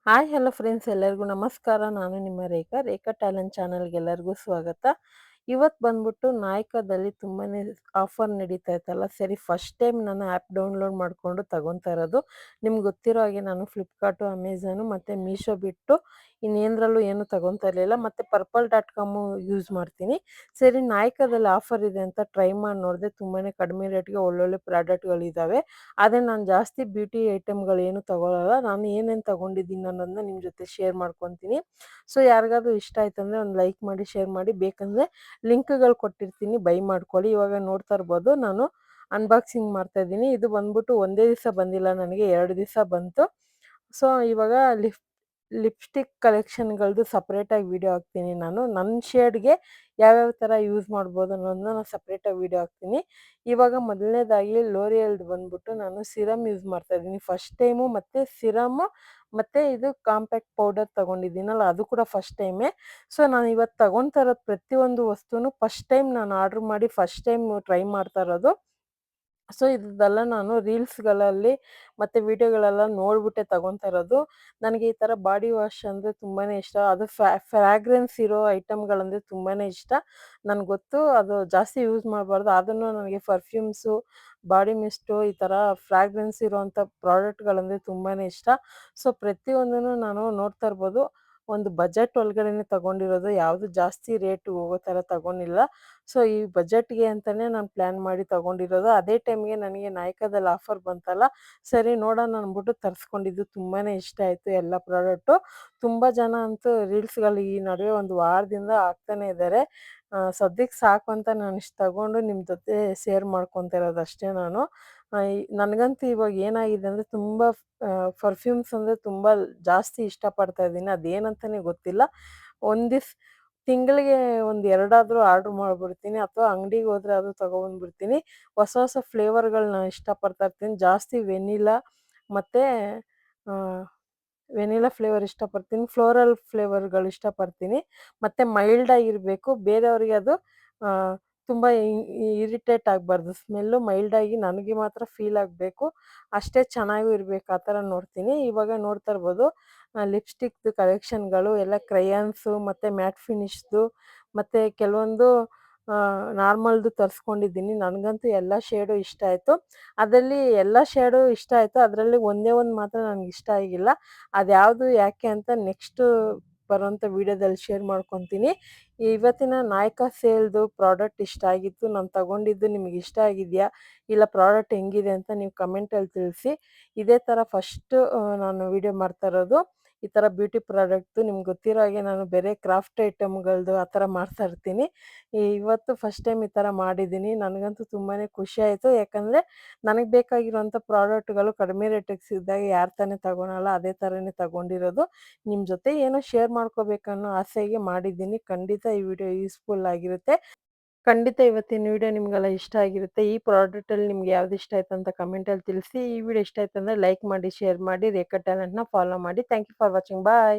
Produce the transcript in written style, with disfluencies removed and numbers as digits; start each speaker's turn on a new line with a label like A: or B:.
A: Hi hello friends ಎಲ್ಲರಿಗೂ ನಮಸ್ಕಾರ. ನಾನು ನಿಮ್ಮ ರೇಖಾ. ರೇಖಾ ಟ್ಯಾಲೆಂಟ್ ಚಾನಲ್‌ಗೆ ಎಲ್ಲರಿಗೂ ಸ್ವಾಗತ. ಇವತ್ತು ಬಂದ್ಬಿಟ್ಟು ನಾಯ್ಕಾದಲ್ಲಿ ತುಂಬಾನೇ ಆಫರ್ ನಡೀತಾ ಇತ್ತಲ್ಲ, ಸರಿ ಫಸ್ಟ್ ಟೈಮ್ ನಾನು ಆ್ಯಪ್ ಡೌನ್ಲೋಡ್ ಮಾಡಿಕೊಂಡು ತಗೊತಾ ಇರೋದು. ನಿಮ್ಗೆ ಗೊತ್ತಿರೋ ಹಾಗೆ ನಾನು ಫ್ಲಿಪ್ಕಾರ್ಟು, ಅಮೆಝಾನು ಮತ್ತು ಮೀಶೋ ಬಿಟ್ಟು ಇನ್ನೇಂದ್ರಲ್ಲೂ ಏನು ತಗೊತಾ ಇರಲಿಲ್ಲ. ಮತ್ತು purple.com ಯೂಸ್ ಮಾಡ್ತೀನಿ. ಸರಿ ನಾಯ್ಕಾದಲ್ಲಿ ಆಫರ್ ಇದೆ ಅಂತ ಟ್ರೈ ಮಾಡಿ ನೋಡಿದೆ. ತುಂಬಾ ಕಡಿಮೆ ರೇಟ್ಗೆ ಒಳ್ಳೊಳ್ಳೆ ಪ್ರಾಡಕ್ಟ್ಗಳಿದ್ದಾವೆ. ಆದರೆ ನಾನು ಜಾಸ್ತಿ ಬ್ಯೂಟಿ ಐಟಮ್ಗಳೇನು ತಗೊಳ್ಳಲ್ಲ. ನಾನು ಏನೇನು ತಗೊಂಡಿದ್ದೀನಿ ಅನ್ನೋದನ್ನ ನಿಮ್ಮ ಜೊತೆ ಶೇರ್ ಮಾಡ್ಕೊತೀನಿ. ಸೊ ಯಾರಿಗಾದ್ರೂ ಇಷ್ಟ ಆಯ್ತಂದರೆ ಒಂದು ಲೈಕ್ ಮಾಡಿ, ಶೇರ್ ಮಾಡಿ. ಬೇಕಂದರೆ ಲಿಂಕ್ಗಳು ಕೊಟ್ಟಿರ್ತೀನಿ, ಬೈ ಮಾಡ್ಕೊಳ್ಳಿ. ಇವಾಗ ನೋಡ್ತಾ ಇರ್ಬೋದು ನಾನು ಅನ್ಬಾಕ್ಸಿಂಗ್ ಮಾಡ್ತಾ ಇದ್ದೀನಿ. ಇದು ಬಂದ್ಬಿಟ್ಟು ಒಂದೇ ದಿವಸ ಬಂದಿಲ್ಲ, ನನಗೆ 2 ದಿವಸ ಬಂತು. ಸೊ ಇವಾಗ ಲಿಪ್ಸ್ಟಿಕ್ ಕಲೆಕ್ಷನ್‌ಗಳ್ದು ಸಪ್ರೇಟಾಗಿ ವಿಡಿಯೋ ಹಾಕ್ತೀನಿ ನಾನು. ನನ್ನ ಶೇಡ್‌ಗೆ ಯಾವ್ಯಾವ ಥರ ಯೂಸ್ ಮಾಡ್ಬೋದು ಅನ್ನೋದನ್ನ ನಾನು ಸಪ್ರೇಟಾಗಿ ವಿಡಿಯೋ ಹಾಕ್ತೀನಿ. ಇವಾಗ ಮೊದಲನೇದಾಗಿ ಲೋರಿಯಲ್ದು ಬಂದ್ಬಿಟ್ಟು ನಾನು ಸಿರಮ್ ಯೂಸ್ ಮಾಡ್ತಾ ಇದ್ದೀನಿ ಫಸ್ಟ್ ಟೈಮು. ಮತ್ತು ಸಿರಮ್ಮು ಮತ್ತು ಇದು ಕಾಂಪ್ಯಾಕ್ಟ್ ಪೌಡರ್ ತಗೊಂಡಿದ್ದೀನಲ್ಲ, ಅದು ಕೂಡ ಫಸ್ಟ್ ಟೈಮೇ. ಸೊ ನಾನು ಇವತ್ತು ತಗೊತಾ ಇರೋದು ಪ್ರತಿಯೊಂದು ವಸ್ತುನು ಫಸ್ಟ್ ಟೈಮ್ ನಾನು ಆರ್ಡ್ರ್ ಮಾಡಿ ಫಸ್ಟ್ ಟೈಮ್ ಟ್ರೈ ಮಾಡ್ತಾ ಇರೋದು. ಸೊ ಇದೆಲ್ಲ ನಾನು ರೀಲ್ಸ್‌ಗಳಲ್ಲಿ ಮತ್ತು ವಿಡಿಯೋಗಳೆಲ್ಲ ನೋಡ್ಬಿಟ್ಟೆ ತಗೊತಾ ಇರೋದು. ನನಗೆ ಈ ಥರ ಬಾಡಿ ವಾಶ್ ಅಂದರೆ ತುಂಬಾ ಇಷ್ಟ. ಅದು ಫ್ರಾಗ್ರೆನ್ಸ್ ಇರೋ ಐಟಮ್‌ಗಳಂದರೆ ತುಂಬಾ ಇಷ್ಟ. ನನ್ಗೆ ಗೊತ್ತು ಅದು ಜಾಸ್ತಿ ಯೂಸ್ ಮಾಡಬಾರ್ದು, ಆದ್ರೂ ನನಗೆ ಪರ್ಫ್ಯೂಮ್ಸು, ಬಾಡಿ ಮಿಸ್ಟು, ಈ ಥರ ಫ್ರಾಗ್ರೆನ್ಸ್ ಇರೋವಂಥ ಪ್ರಾಡಕ್ಟ್‌ಗಳಂದರೆ ತುಂಬಾ ಇಷ್ಟ. ಸೊ ಪ್ರತಿಯೊಂದನ್ನು ನಾನು ನೋಡ್ತಾ ಇರ್ಬೋದು. ಒಂದು ಬಜೆಟ್ ಒಳಗಡೆನೇ ತಗೊಂಡಿರೋದು, ಯಾವುದು ಜಾಸ್ತಿ ರೇಟ್ ಹೋಗೋ ಥರ ತಗೊಂಡಿಲ್ಲ. ಸೊ ಈ ಬಜೆಟ್‌ಗೆ ಅಂತಲೇ ನಾನು ಪ್ಲ್ಯಾನ್ ಮಾಡಿ ತಗೊಂಡಿರೋದು. ಅದೇ ಟೈಮ್ಗೆ ನನಗೆ ನಾಯ್ಕಾದಲ್ಲಿ ಆಫರ್ ಬಂತಲ್ಲ, ಸರಿ ನೋಡೋಣ ಅಂದ್ಬಿಟ್ಟು ತರಿಸ್ಕೊಂಡಿದ್ದು. ತುಂಬಾ ಇಷ್ಟ ಆಯಿತು ಎಲ್ಲ ಪ್ರಾಡಕ್ಟು. ತುಂಬ ಜನ ಅಂತೂ ರೀಲ್ಸ್‌ಗಳು ಈ ನಡುವೆ ಒಂದು ವಾರದಿಂದ ಹಾಕ್ತಾನೆ ಇದ್ದಾರೆ. ಸದ್ಯಕ್ಕೆ ಸಾಕು ಅಂತ ನಾನು ಇಷ್ಟು ತಗೊಂಡು ನಿಮ್ಮ ಜೊತೆ ಶೇರ್ ಮಾಡ್ಕೊತಾ ಇರೋದು ಅಷ್ಟೇ ನಾನು. ನನಗಂತೂ ಇವಾಗ ಏನಾಗಿದೆ ಅಂದರೆ ತುಂಬ ಪರ್ಫ್ಯೂಮ್ಸ್ ಅಂದರೆ ತುಂಬ ಜಾಸ್ತಿ ಇಷ್ಟಪಡ್ತಾ ಇದ್ದೀನಿ. ಅದೇನಂತಲೇ ಗೊತ್ತಿಲ್ಲ. ತಿಂಗಳಿಗೆ ಒಂದು 2 ಆರ್ಡ್ರ್ ಮಾಡ್ಬಿಡ್ತೀನಿ, ಅಥವಾ ಅಂಗಡಿಗೆ ಹೋದರೆ ಅದು ತಗೊಬಂದ್ಬಿಡ್ತೀನಿ. ಹೊಸ ಹೊಸ ಫ್ಲೇವರ್‌ಗಳನ್ನ ಇಷ್ಟಪಡ್ತಾ ಇರ್ತೀನಿ. ಜಾಸ್ತಿ ಮತ್ತು ವೆನಿಲಾ ಫ್ಲೇವರ್ ಇಷ್ಟಪಡ್ತೀನಿ, ಫ್ಲೋರಲ್ ಫ್ಲೇವರ್‌ಗಳು ಇಷ್ಟಪಡ್ತೀನಿ. ಮತ್ತು ಮೈಲ್ಡ್ ಆಗಿರಬೇಕು. ಬೇರೆಯವರಿಗೆ ಅದು ತುಂಬ ಇರಿಟೇಟ್ ಆಗಬಾರ್ದು. ಸ್ಮೆಲ್ಲು ಮೈಲ್ಡಾಗಿ ನನಗೆ ಮಾತ್ರ ಫೀಲ್ ಆಗಬೇಕು. ಅಷ್ಟೇ ಚೆನ್ನಾಗೂ ಇರಬೇಕು, ಆ ಥರ ನೋಡ್ತೀನಿ. ಇವಾಗ ನೋಡ್ತಾ ಇರ್ಬೋದು ಲಿಪ್ಸ್ಟಿಕ್ದು ಕಲೆಕ್ಷನ್‌ಗಳು ಎಲ್ಲ ಕ್ರಯಾನ್ಸು ಮತ್ತು ಮ್ಯಾಟ್ ಫಿನಿಶ್ದು ಮತ್ತು ಕೆಲವೊಂದು ನಾರ್ಮಲ್ದು ತರಿಸ್ಕೊಂಡಿದ್ದೀನಿ. ನನಗಂತೂ ಎಲ್ಲ ಶೇಡು ಇಷ್ಟ ಆಯಿತು. ಅದರಲ್ಲಿ ಎಲ್ಲ ಶೇಡು ಇಷ್ಟ ಆಯಿತು. ಅದರಲ್ಲಿ ಒಂದೇ ಒಂದು ಮಾತ್ರ ನನಗೆ ಇಷ್ಟ ಆಗಿಲ್ಲ. ಅದ್ಯಾವುದು ಯಾಕೆ ಅಂತ ನೆಕ್ಸ್ಟು ಬರೋಂಥ ವೀಡಿಯೋದಲ್ಲಿ ಶೇರ್ ಮಾಡ್ಕೊತೀನಿ. ಇವತ್ತಿನ ನಾಯ್ಕಾ ಸೇಲ್ದು ಪ್ರಾಡಕ್ಟ್ ಇಷ್ಟ ಆಗಿತ್ತು. ನಾನು ತಗೊಂಡಿದ್ದು ನಿಮಗೆ ಇಷ್ಟ ಆಗಿದೆಯಾ, ಇಲ್ಲ ಪ್ರಾಡಕ್ಟ್ ಹೆಂಗಿದೆ ಅಂತ ನೀವು ಕಮೆಂಟಲ್ಲಿ ತಿಳಿಸಿ. ಇದೇ ಥರ ಫಸ್ಟು ನಾನು ವೀಡಿಯೋ ಮಾಡ್ತಾ ಇರೋದು. ಈ ಥರ ಬ್ಯೂಟಿ ಪ್ರಾಡಕ್ಟ್ದು ನಿಮ್ಗೆ ಗೊತ್ತಿರೋ ಹಾಗೆ ನಾನು ಬೇರೆ ಕ್ರಾಫ್ಟ್ ಐಟಮ್‌ಗಳದ್ದು ಆ ಥರ ಮಾಡ್ತಾ ಇರ್ತೀನಿ. ಇವತ್ತು ಫಸ್ಟ್ ಟೈಮ್ ಈ ಥರ ಮಾಡಿದ್ದೀನಿ. ನನಗಂತೂ ತುಂಬಾ ಖುಷಿ ಆಯಿತು. ಯಾಕಂದರೆ ನನಗೆ ಬೇಕಾಗಿರೋಂಥ ಪ್ರಾಡಕ್ಟ್‌ಗಳು ಕಡಿಮೆ ರೇಟಿಗೆ ಸಿಕ್ಕಿದಾಗ ಯಾರು ತಾನೇ ತಗೊಳಲ್ಲ, ಅದೇ ಥರನೇ ತಗೊಂಡಿರೋದು. ನಿಮ್ಮ ಜೊತೆ ಏನೋ ಶೇರ್ ಮಾಡ್ಕೋಬೇಕನ್ನೋ ಆಸೆಗೆ ಮಾಡಿದ್ದೀನಿ. ಖಂಡಿತ ಈ ವಿಡಿಯೋ ಯೂಸ್‌ಫುಲ್ ಆಗಿರುತ್ತೆ. ಖಂಡಿತ ಇವತ್ತಿನ ವಿಡಿಯೋ ನಿಮಗೆಲ್ಲ ಇಷ್ಟ ಆಗಿರುತ್ತೆ. ಈ ಪ್ರಾಡಕ್ಟಲ್ಲಿ ನಿಮ್ಗೆ ಯಾವ್ದು ಇಷ್ಟ ಆಯ್ತು ಅಂತ ಕಮೆಂಟಲ್ಲಿ ತಿಳಿಸಿ. ಈ ವಿಡಿಯೋ ಇಷ್ಟ ಆಯ್ತು ಅಂದರೆ ಲೈಕ್ ಮಾಡಿ, ಶೇರ್ ಮಾಡಿ, ರೇಖಾ ಟ್ಯಾಲೆಂಟ್‌ನ ಫಾಲೋ ಮಾಡಿ. Thank you for watching. Bye.